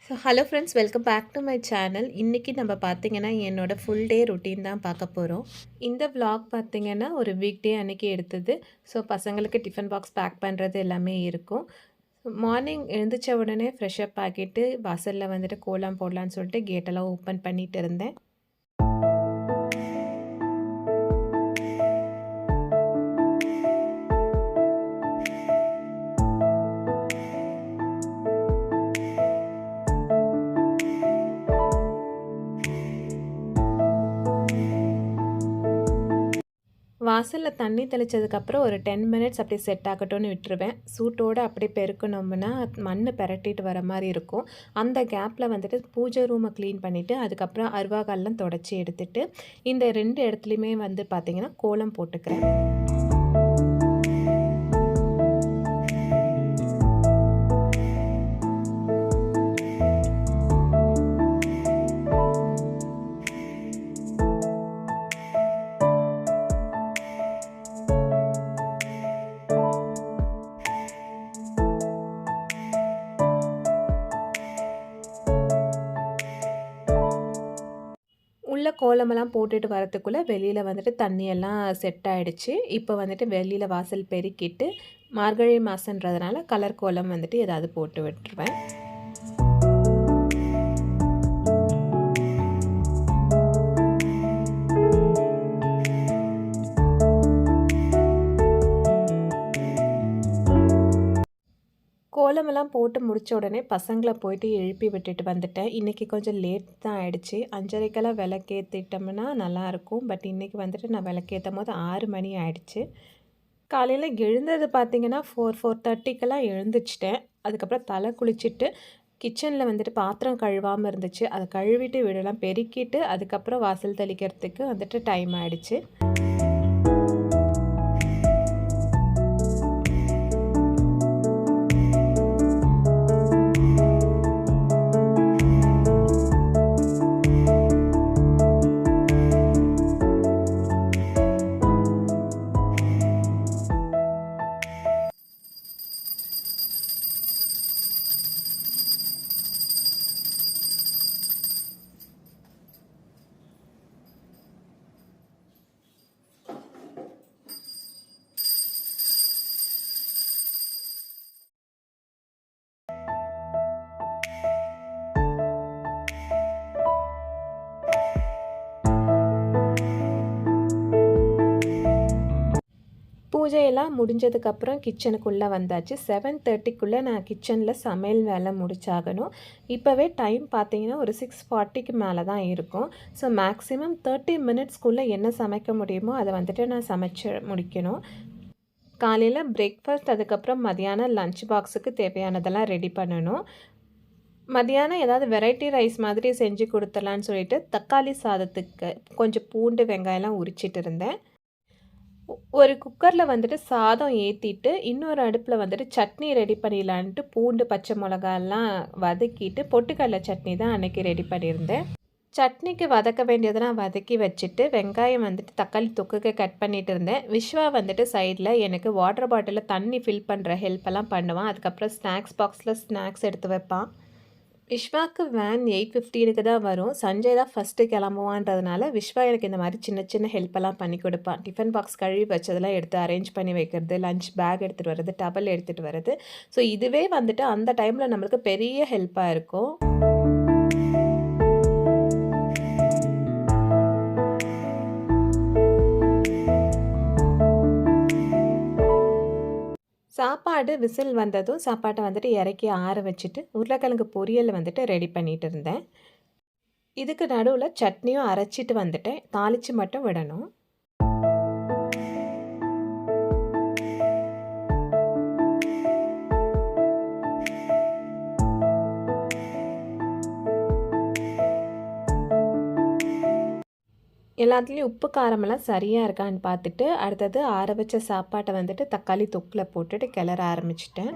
So hello friends, welcome back to my channel. இன்றைக்கி நம்ம பார்த்திங்கன்னா என்னோடய ஃபுல் டே ரொட்டீன் தான் பார்க்க போகிறோம். இந்த vlog பார்த்திங்கன்னா ஒரு வீக் டே அன்றைக்கி எடுத்தது. ஸோ பசங்களுக்கு டிஃபன் பாக்ஸ் பேக் பண்ணுறது எல்லாமே இருக்கும். மார்னிங் எழுந்திரிச்ச உடனே ஃப்ரெஷ் அப் ஆகிட்டு வாசலில் வந்துட்டு கோலம் போடலான்னு சொல்லிட்டு கேட்டெல்லாம் ஓப்பன் பண்ணிகிட்டு இருந்தேன். வாசலில் தண்ணி தெளித்ததுக்கப்புறம் ஒரு 10 மினிட்ஸ் அப்படியே செட் ஆகட்டும்னு விட்டுருவேன். சூட்டோடு அப்படியே பெருக்கணும்னா மண் பெரட்டிட்டு வர மாதிரி இருக்கும். அந்த கேப்பில் வந்துட்டு பூஜை ரூமை க்ளீன் பண்ணிவிட்டு அதுக்கப்புறம் அருவாகால்லாம் தொடச்சி எடுத்துட்டு இந்த 2 இடத்துலையுமே வந்து பார்த்திங்கன்னா கோலம் போட்டுக்கிறேன். உள்ள கோலமெல்லாம் போட்டுட்டு வரத்துக்குள்ளே வெளியில் வந்துட்டு தண்ணியெல்லாம் செட் ஆகிடுச்சு. இப்போ வந்துட்டு வெளியில் வாசல் பெருக்கிட்டு மார்கழி மாதன்றதுனால கலர் கோலம் வந்துட்டு ஏதாவது போட்டு விட்டுருவேன். கோலமெல்லாம் போட்டு முடித்த உடனே பசங்களை போயிட்டு எழுப்பி விட்டுட்டு வந்துட்டேன். இன்றைக்கி கொஞ்சம் லேட் தான் ஆகிடுச்சு. 5:30க்கெல்லாம் விளக்கேற்றிட்டோம்னா நல்லாயிருக்கும். பட் இன்றைக்கி வந்துட்டு நான் விளக்கேற்றும் போது 6 மணி ஆகிடுச்சு. காலையில் எழுந்தது பார்த்திங்கன்னா 4:30க்கெல்லாம் எழுந்திரிச்சிட்டேன். அதுக்கப்புறம் தலை குளிச்சுட்டு கிச்சனில் வந்துட்டு பாத்திரம் கழுவாமல் இருந்துச்சு. அதை கழுவிட்டு வீடெல்லாம் பெருக்கிட்டு அதுக்கப்புறம் வாசல் தெளிக்கிறதுக்கு வந்துட்டு டைம் ஆகிடுச்சு. பூஜையெல்லாம் முடிஞ்சதுக்கப்புறம் கிச்சனுக்குள்ளே வந்தாச்சு. 7:30க்குள்ளே நான் கிச்சனில் சமையல் வேலை முடிச்சாகணும். இப்போவே டைம் பார்த்தீங்கன்னா ஒரு 6:40க்கு மேலே தான் இருக்கும். ஸோ மேக்ஸிமம் 30 மினிட்ஸ்க்குள்ளே என்ன சமைக்க முடியுமோ அதை வந்துட்டு நான் சமைச்சு முடிக்கணும். காலையில் பிரேக்ஃபாஸ்ட், அதுக்கப்புறம் மதியானம் லஞ்ச் பாக்ஸுக்கு தேவையானதெல்லாம் ரெடி பண்ணணும். மதியானம் ஏதாவது வெரைட்டி ரைஸ் மாதிரி செஞ்சு கொடுத்துடலான்னு சொல்லிட்டு தக்காளி சாதத்துக்கு கொஞ்சம் பூண்டு வெங்காயம்லாம் உரிச்சிட்டு இருந்தேன். ஒரு குக்கரில் வந்துட்டு சாதம் ஏற்றிட்டு இன்னொரு அடுப்பில் வந்துட்டு சட்னி ரெடி பண்ணிடலான்ட்டு பூண்டு பச்சை மிளகாலாம் வதக்கிட்டு பொட்டுக்கடலை சட்னி தான் அன்றைக்கி ரெடி பண்ணியிருந்தேன். சட்னிக்கு வதக்க வேண்டியதெல்லாம் வதக்கி வச்சுட்டு வெங்காயம் வந்துட்டு தக்காளி தொக்குக்கு கட் பண்ணிகிட்டு இருந்தேன். விஸ்வா வந்துட்டு சைடில் எனக்கு வாட்டர் பாட்டிலில் தண்ணி ஃபில் பண்ணுற ஹெல்ப்பெல்லாம் பண்ணுவான். அதுக்கப்புறம் ஸ்நாக்ஸ் பாக்ஸில் ஸ்நாக்ஸ் எடுத்து வைப்பான். விஸ்வாக்கு வேன் 8:15க்கு தான் வரும். சஞ்சய் தான் ஃபஸ்ட்டு கிளம்புவான்றதுனால விஸ்வா எனக்கு இந்த மாதிரி சின்ன சின்ன ஹெல்ப்பெல்லாம் பண்ணி கொடுப்பான். டிஃபன் பாக்ஸ் கழுவி வச்சதெல்லாம் எடுத்து அரேஞ்ச் பண்ணி வைக்கிறது, லஞ்ச் பேக் எடுத்துகிட்டு வர்றது, டவல் எடுத்துகிட்டு வர்றது. ஸோ இதுவே வந்துட்டு அந்த டைமில் நம்மளுக்கு பெரிய ஹெல்ப்பாக இருக்கும். சாப்பாடு விசில் வந்ததும் சாப்பாட்டை வந்துட்டு இறக்கி ஆற வச்சுட்டு உருளைக்கிழங்கு பொரியல் வந்துட்டு ரெடி பண்ணிகிட்டு இருந்தேன். இதுக்கு நடுவில் சட்னியும் அரைச்சிட்டு வந்துட்டேன். தாளித்து மட்டும் விடணும். எல்லாத்துலேயும் உப்பு காரமெல்லாம் சரியாக இருக்கான்னு பார்த்துட்டு அடுத்தது ஆற வச்ச சாப்பாட்டை வந்துட்டு தக்காளி தொக்கில் போட்டுட்டு கிளற ஆரம்பிச்சிட்டேன்.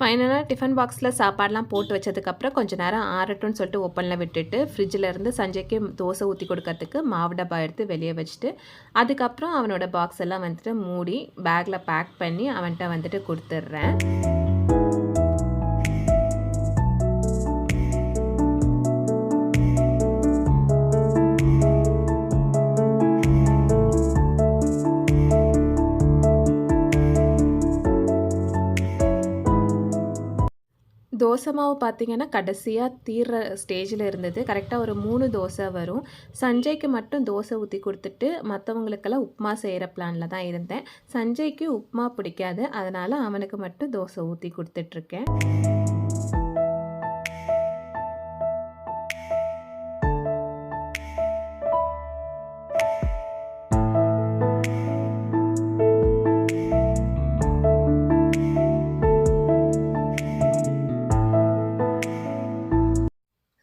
ஃபைனலாக டிஃபன் பாக்ஸில் சாப்பாடெலாம் போட்டு வச்சதுக்கப்புறம் கொஞ்சம் நேரம் ஆறட்டும்னு சொல்லிட்டு ஓப்பனில் விட்டுட்டு ஃப்ரிட்ஜில் இருந்து சஞ்சய்க்கு தோசை ஊற்றி கொடுக்கறதுக்கு மாவு டப்பா எடுத்து வெளியே வச்சுட்டு அதுக்கப்புறம் அவனோட பாக்ஸ் எல்லாம் வந்துட்டு மூடி பேக்கில் பேக் பண்ணி அவன்கிட்ட வந்துட்டு கொடுத்துட்றேன். தோசை மாவு பார்த்திங்கன்னா கடைசியாக தீர்ற ஸ்டேஜில் இருந்தது. கரெக்டாக ஒரு 3 தோசை வரும். சஞ்சய்க்கு மட்டும் தோசை ஊற்றி கொடுத்துட்டு மற்றவங்களுக்கெல்லாம் உப்புமா செய்கிற பிளானில் தான் இருந்தேன். சஞ்சய்க்கு உப்புமா பிடிக்காது, அதனால் அவனுக்கு மட்டும் தோசை ஊற்றி கொடுத்துட்ருக்கேன்.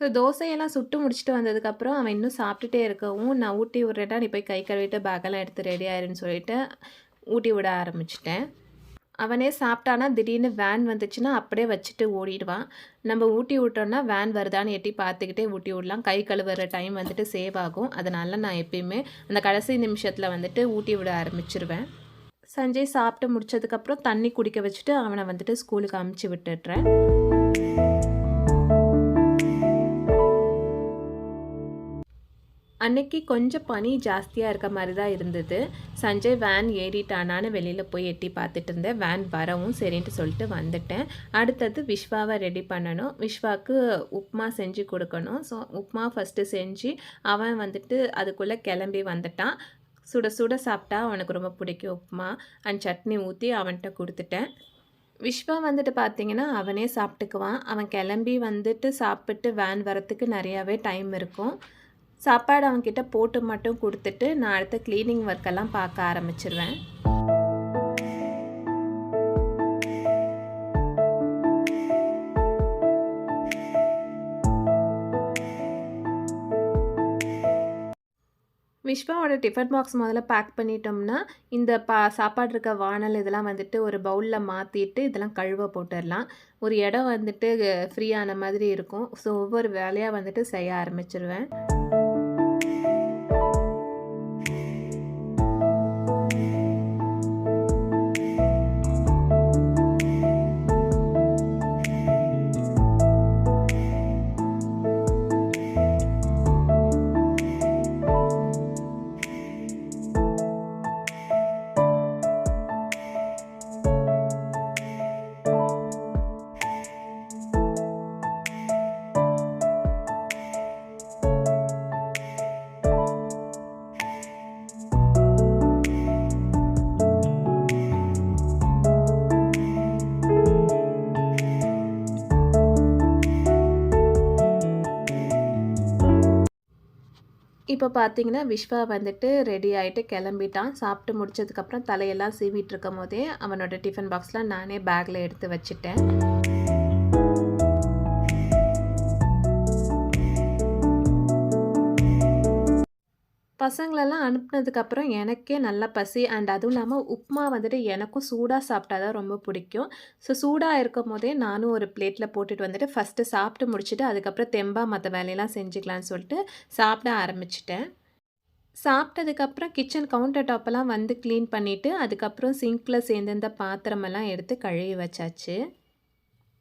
ஸோ தோசையெல்லாம் சுட்டு முடிச்சுட்டு வந்ததுக்கப்புறம் அவன் இன்னும் சாப்பிட்டுட்டே இருக்கவும், நான் ஊட்டி விட்றேன்டா, நீ போய் கை கழுவிட்டு பேக்கெல்லாம் எடுத்து ரெடி ஆயிருன்னு சொல்லிட்டு ஊட்டி விட ஆரம்பிச்சிட்டேன். அவனே சாப்பிட்டானா திடீர்னு வேன் வந்துச்சுன்னா அப்படியே வச்சுட்டு ஓடிடுவான். நம்ம ஊட்டி விட்டோன்னா வேன் வருதான்னு எட்டி பார்த்துக்கிட்டே ஊட்டி விடலாம். கை கழுவுற டைம் வந்துட்டு சேவ் ஆகும். அதனால நான் எப்பயுமே அந்த கடைசி நிமிஷத்தில் வந்துட்டு ஊட்டி விட ஆரம்பிச்சிருவேன். சஞ்சய் சாப்பிட்டு முடிச்சதுக்கப்புறம் தண்ணி குடிக்க வச்சுட்டு அவனை வந்துட்டு ஸ்கூலுக்கு அமுச்சு விட்டுடுறேன். அன்னைக்கு கொஞ்சம் பனி ஜாஸ்தியாக இருக்க மாதிரி தான் இருந்தது. சஞ்சய் வேன் ஏறிட்டானான்னு வெளியில் போய் எட்டி பார்த்துட்டு இருந்தேன். வேன் வரவும் சரின்ட்டு சொல்லிட்டு வந்துட்டேன். அடுத்தது விஸ்வாவை ரெடி பண்ணணும். விஸ்வாவுக்கு உப்புமா செஞ்சு கொடுக்கணும். ஸோ உப்புமா ஃபஸ்ட்டு செஞ்சு அவன் வந்துட்டு அதுக்குள்ளே கிளம்பி வந்துட்டான். சுட சுட சாப்பிட்டா அவனுக்கு ரொம்ப பிடிக்கும் உப்புமா. அண்ட் சட்னி ஊற்றி அவன்கிட்ட கொடுத்துட்டேன். விஸ்வா வந்துட்டு பார்த்திங்கன்னா அவனே சாப்பிட்டுக்குவான். அவன் கிளம்பி வந்துட்டு சாப்பிட்டு வேன் வரத்துக்கு நிறையாவே டைம் இருக்கும். சாப்பாடு அவன்கிட்ட போட்டு மட்டும் கொடுத்துட்டு நான் அடுத்த க்ளீனிங் ஒர்க்கெல்லாம் பார்க்க ஆரம்பிச்சிருவேன். விஸ்வாவோட டிஃபன் பாக்ஸ் முதல்ல பேக் பண்ணிட்டோம்னா இந்த சாப்பாடு இருக்க வானல் இதெல்லாம் வந்துட்டு ஒரு பவுலில் மாற்றிட்டு இதெல்லாம் கழுவ போட்டுடலாம். ஒரு இடம் வந்துட்டு ஃப்ரீயான மாதிரி இருக்கும். ஸோ ஒவ்வொரு வேலையாக வந்துட்டு செய்ய ஆரம்பிச்சிருவேன். இப்போ பார்த்தீங்கன்னா விஸ்வா வந்துட்டு ரெடி ஆகிட்டு கிளம்பிட்டான். சாப்பிட்டு முடிச்சதுக்கப்புறம் தலையெல்லாம் சீவிட்டு இருக்கும் போதே அவனோட டிஃபன் பாக்ஸில் நானே பேக்கில் எடுத்து வச்சுட்டேன். பசங்களெல்லாம் அனுப்புனதுக்கப்புறம் எனக்கே நல்லா பசி அண்ட் அதுவும் இல்லாமல் உப்புமா வந்துட்டு எனக்கும் சூடாக சாப்பிட்டா தான் ரொம்ப பிடிக்கும். ஸோ சூடாக இருக்கும் போதே நானும் ஒரு பிளேட்டில் போட்டுட்டு வந்துட்டு ஃபஸ்ட்டு சாப்பிட்டு முடிச்சுட்டு அதுக்கப்புறம் தெம்பாக மற்ற வேலையெல்லாம் செஞ்சுக்கலான்னு சொல்லிட்டு சாப்பிட ஆரம்பிச்சிட்டேன். சாப்பிட்டதுக்கப்புறம் கிச்சன் கவுண்டர் டாப்பெல்லாம் வந்து க்ளீன் பண்ணிவிட்டு அதுக்கப்புறம் சிங்கில் சேர்ந்திருந்த பாத்திரமெல்லாம் எடுத்து கழுவி வச்சாச்சு.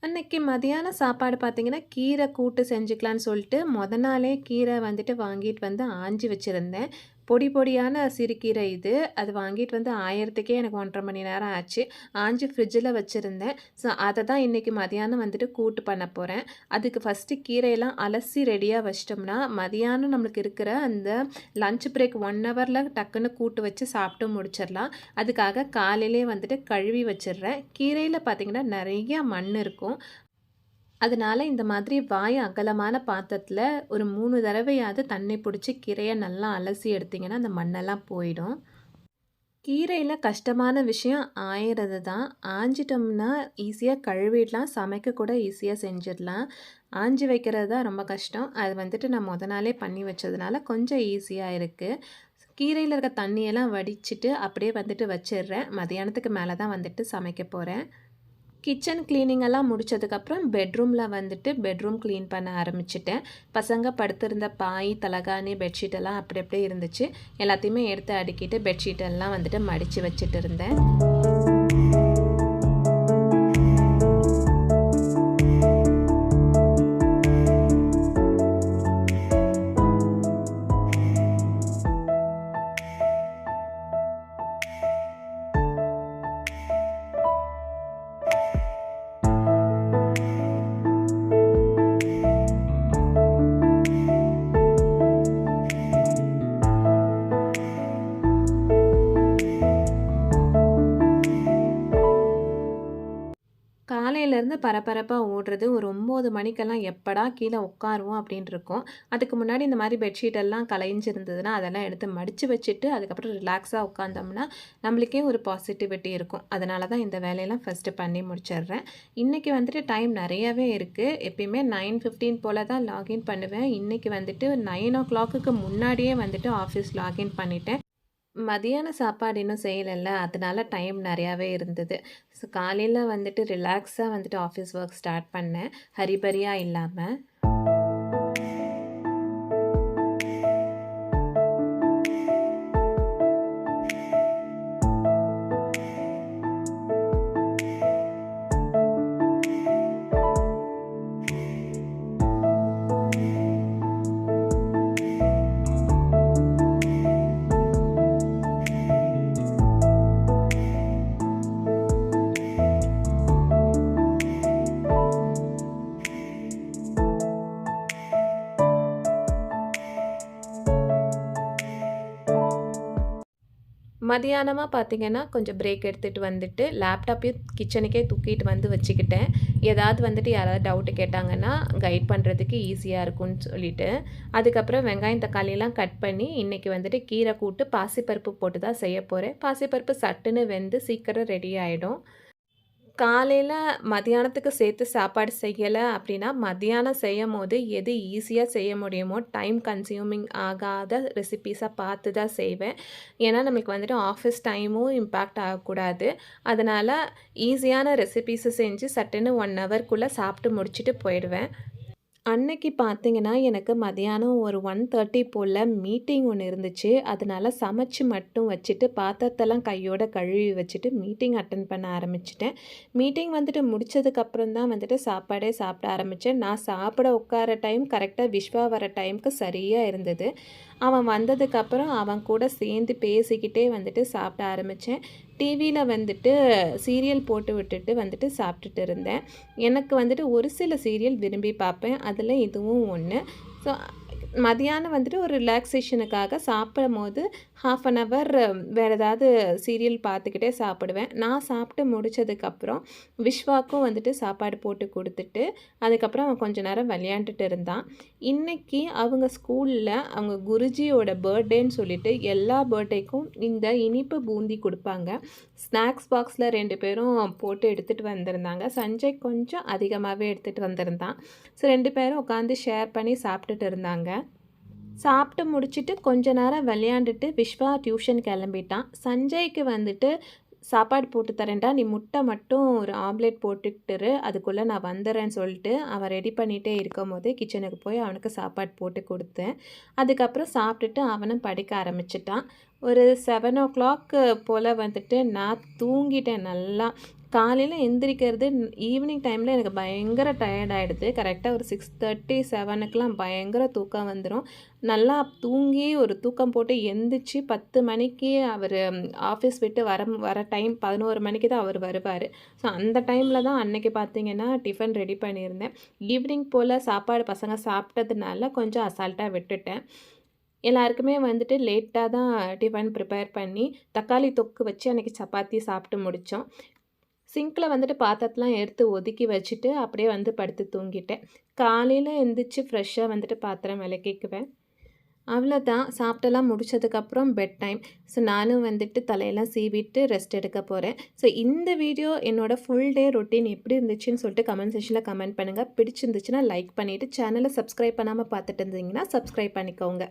அன்றைக்கி மதியானம் சாப்பாடு பார்த்திங்கன்னா கீரை கூட்டு செஞ்சுக்கலான்னு சொல்லிட்டு நாளே கீரை வந்துட்டு வாங்கிட்டு வந்து ஆஞ்சி வச்சுருந்தேன். பொடி பொடியான சிறுகீரை இது. அது வாங்கிட்டு வந்து ஆயிரத்துக்கே எனக்கு 1.5 மணி நேரம் ஆச்சு. ஆஞ்சி ஃப்ரிட்ஜில் வச்சுருந்தேன். ஸோ அதை தான் இன்றைக்கி மதியானம் வந்துட்டு கூட்டு பண்ண போகிறேன். அதுக்கு ஃபஸ்ட்டு கீரையெல்லாம் அலசி ரெடியாக வச்சிட்டோம்னா மதியானம் நம்மளுக்கு இருக்கிற அந்த லஞ்ச் பிரேக் 1 ஹவரில் டக்குன்னு கூட்டு வச்சு சாப்பிட்டு முடிச்சிடலாம். அதுக்காக காலையிலே வந்துட்டு கழுவி வச்சிடுறேன். கீரையில் பார்த்திங்கன்னா நிறையா மண் இருக்கும். அதனால் இந்த மாதிரி வாய் அகலமான பாத்திரத்தில் ஒரு 3 தடவையாவது தண்ணி பிடிச்சி கீரையை நல்லா அலசி எடுத்திங்கன்னா அந்த மண்ணெல்லாம் போயிடும். கீரையில் கஷ்டமான விஷயம் ஆயிறது தான். ஆஞ்சிட்டோம்னா ஈஸியாக கழுவிடலாம், சமைக்க கூட ஈஸியாக செஞ்சிடலாம். ஆஞ்சி வைக்கிறது தான் ரொம்ப கஷ்டம். அது வந்துட்டு நான் நாளே பண்ணி வச்சதுனால கொஞ்சம் ஈஸியாக இருக்குது. கீரையில் இருக்க தண்ணியெல்லாம் வடிச்சிட்டு அப்படியே வந்துட்டு வச்சிடுறேன். மதியானத்துக்கு மேலே தான் வந்துட்டு சமைக்க போகிறேன். கிச்சன் கிளீனிங் எல்லாம் முடிச்சதுக்கப்புறம் பெட்ரூமில் வந்துட்டு பெட்ரூம் க்ளீன் பண்ண ஆரம்பிச்சிட்டேன். பசங்க படுத்திருந்த பாய், தலகாணி, பெட்ஷீட் எல்லாம் அப்படி அப்படியே இருந்துச்சு. எல்லாத்தையுமே எடுத்து அடுக்கிட்டு பெட்ஷீட் எல்லாம் வந்துட்டு மடித்து வச்சுட்டு இருந்தேன். காலையிலேருந்து பரபரப்பாக ஓடுறது ஒரு 9 மணிக்கெல்லாம் எப்படா கீழே உட்காருவோம் அப்படின்னு இருக்கும். அதுக்கு முன்னாடி இந்த மாதிரி பெட்ஷீட் எல்லாம் கலைஞ்சிருந்ததுன்னா அதெல்லாம் எடுத்து மடித்து வச்சுட்டு அதுக்கப்புறம் ரிலாக்ஸாக உட்காந்தோம்னா நம்மளுக்கே ஒரு பாசிட்டிவிட்டி இருக்கும். அதனால தான் இந்த வேலையெல்லாம் ஃபஸ்ட்டு பண்ணி முடிச்சிடுறேன். இன்றைக்கி வந்துட்டு டைம் நிறையாவே இருக்குது. எப்பயுமே 9:15 போல் தான் லாகின் பண்ணுவேன். இன்றைக்கி வந்துட்டு 9 o'clock முன்னாடியே வந்துட்டு ஆஃபீஸ் லாகின் பண்ணிட்டேன். மதியான சாப்பாடு இன்னும் செய்யலைல்ல, அதனால டைம் நிறையாவே இருந்தது. ஸோ காலையில் வந்துட்டு ரிலாக்ஸாக வந்துட்டு ஆஃபீஸ் ஒர்க் ஸ்டார்ட் பண்ணேன், ஹரிபரியாக இல்லாமல். மதியானமாக பார்த்தீங்கன்னா கொஞ்சம் பிரேக் எடுத்துகிட்டு வந்துட்டு லேப்டாப்பையும் கிச்சனுக்கே தூக்கிட்டு வந்து வச்சுக்கிட்டேன். ஏதாவது வந்துட்டு யாராவது டவுட்டு கேட்டாங்கன்னா கைட் பண்ணுறதுக்கு ஈஸியாக இருக்கும்னு சொல்லிட்டு. அதுக்கப்புறம் வெங்காயம் தக்காளியெல்லாம் கட் பண்ணி இன்றைக்கி வந்துட்டு கீரை கூட்டு பாசிப்பருப்பு போட்டு தான் செய்ய போகிறேன். பாசிப்பருப்பு சட்டுன்னு வெந்து சீக்கிரம் ரெடி ஆகிடும். காலையில் மதியானத்துக்கு சேர்த்து சாப்பாடு செய்யலை அப்படின்னா மதியானம் செய்யும்போது எது ஈஸியாக செய்ய முடியுமோ டைம் கன்சியூமிங் ஆகாத ரெசிபீஸாக பார்த்து தான் செய்வேன். ஏன்னா நமக்கு வந்துட்டு ஆஃபீஸ் டைமும் இம்பேக்ட் ஆகக்கூடாது. அதனால் ஈஸியான ரெசிபீஸை செஞ்சு சட்டுன்னு 1 ஹவர்க்குள்ளே சாப்பிட்டு முடிச்சுட்டு போயிடுவேன். அன்னைக்கு பார்த்தீங்கன்னா, எனக்கு மதியானம் ஒரு 1:30 போல் மீட்டிங் ஒன்று இருந்துச்சு. அதனால சமைச்சு மட்டும் வச்சுட்டு, பாத்திரத்தெல்லாம் கையோட கழுவி வச்சுட்டு மீட்டிங் அட்டெண்ட் பண்ண ஆரம்பிச்சுட்டேன். மீட்டிங் வந்துட்டு முடிச்சதுக்கப்புறம் தான் வந்துட்டு சாப்பாடே சாப்பிட ஆரம்பித்தேன். நான் சாப்பிட உட்கார டைம் கரெக்டாக விஸ்வா வர டைமுக்கு சரியாக இருந்தது. அவன் வந்ததுக்கப்புறம் அவன் கூட சேர்ந்து பேசிக்கிட்டே வந்துட்டு சாப்பிட ஆரம்பித்தேன். டிவியில் வந்துட்டு சீரியல் போட்டு விட்டுட்டு வந்துட்டு சாப்பிட்டுட்டு இருந்தேன். எனக்கு வந்துட்டு ஒரு சில சீரியல் விரும்பி பார்ப்பேன். அதில் இதுவும் ஒன்று. ஸோ மதியானம் வந்துட்டு ஒரு ரிலாக்ஸேஷனுக்காக சாப்பிடும்போது 1/2 அன் ஹவர் வேறு ஏதாவது சீரியல் பார்த்துக்கிட்டே சாப்பிடுவேன். நான் சாப்பிட்டு முடித்ததுக்கப்புறம் விஸ்வாக்கும் வந்துட்டு சாப்பாடு போட்டு கொடுத்துட்டு அதுக்கப்புறம் அவன் கொஞ்சம் நேரம் விளையாண்டுட்டு இருந்தான். இன்றைக்கி அவங்க ஸ்கூலில் அவங்க குருஜியோட பர்த்டேன்னு சொல்லிட்டு எல்லா பர்த்டேக்கும் இந்த இனிப்பு பூந்தி கொடுப்பாங்க. ஸ்நாக்ஸ் பாக்ஸில் 2 பேரும் போட்டு எடுத்துகிட்டு வந்திருந்தாங்க. சஞ்சய் கொஞ்சம் அதிகமாகவே எடுத்துகிட்டு வந்திருந்தான். ஸோ 2 பேரும் உட்காந்து ஷேர் பண்ணி சாப்பிட்டுட்டு இருந்தாங்க. சாப்பிட்டு முடிச்சுட்டு கொஞ்ச நேரம் விளையாண்டுட்டு விஸ்வா டியூஷன் கிளம்பிட்டான். சஞ்சய்க்கு வந்துட்டு சாப்பாடு போட்டு தரேன்டா, நீ முட்டை மட்டும் ஒரு ஆம்லேட் போட்டுக்கிட்டுரு, அதுக்குள்ளே நான் வந்துடுறேன்னு சொல்லிட்டு அவன் ரெடி பண்ணிகிட்டே இருக்கும் போதே கிச்சனுக்கு போய் அவனுக்கு சாப்பாடு போட்டு கொடுத்தேன். அதுக்கப்புறம் சாப்பிட்டுட்டு அவனும் படிக்க ஆரம்பிச்சிட்டான். ஒரு 7 o'clock போல் வந்துட்டு நான் தூங்கிட்டேன் நல்லா. காலையில் எந்திரிக்கிறது ஈவினிங் டைமில் எனக்கு பயங்கர டயர்டாகிடுது. கரெக்டாக ஒரு 6:30 7 பயங்கர தூக்கம் வந்துடும். நல்லா தூங்கி ஒரு தூக்கம் போட்டு எந்திரிச்சு 10 மணிக்கு அவர் ஆஃபீஸ் விட்டு வர டைம் 11 மணிக்கு தான் அவர் வருவார். ஸோ அந்த டைமில் தான் அன்றைக்கி பார்த்திங்கன்னா டிஃபன் ரெடி பண்ணியிருந்தேன். ஈவினிங் போல் சாப்பாடு பசங்க சாப்பிட்டதுனால கொஞ்சம் அசால்ட்டாக விட்டுட்டேன். எல்லாருக்குமே வந்துட்டு லேட்டாக தான் டிஃபன் ப்ரிப்பேர் பண்ணி தக்காளி தொக்கு வச்சு அன்றைக்கி சப்பாத்தி சாப்பிட்டு முடித்தோம். சிங்கில் வந்துட்டு பாத்திரத்தெலாம் எடுத்து ஒதுக்கி வச்சுட்டு அப்படியே வந்து படுத்து தூங்கிட்டேன். காலையில் எழுந்திரிச்சு ஃப்ரெஷ்ஷாக வந்துட்டு பாத்திரம் விளக்கிக்குவேன். அவ்வளோதான். சாப்பிட்டெல்லாம் முடிச்சதுக்கப்புறம் பெட் டைம். ஸோ நானும் வந்துட்டு தலையெல்லாம் சீவிட்டு ரெஸ்ட் எடுக்க போகிறேன். ஸோ இந்த வீடியோ என்னோடய ஃபுல் டே ரொட்டீன் எப்படி இருந்துச்சுன்னு சொல்லிட்டு கமெண்ட் செக்ஷனில் கமெண்ட் பண்ணுங்கள். பிடிச்சிருந்துச்சுன்னா லைக் பண்ணிவிட்டு சேனலை சப்ஸ்கிரைப் பண்ணாமல் பார்த்துட்டு இருந்தீங்கன்னா சப்ஸ்கிரைப் பண்ணிக்கோங்க.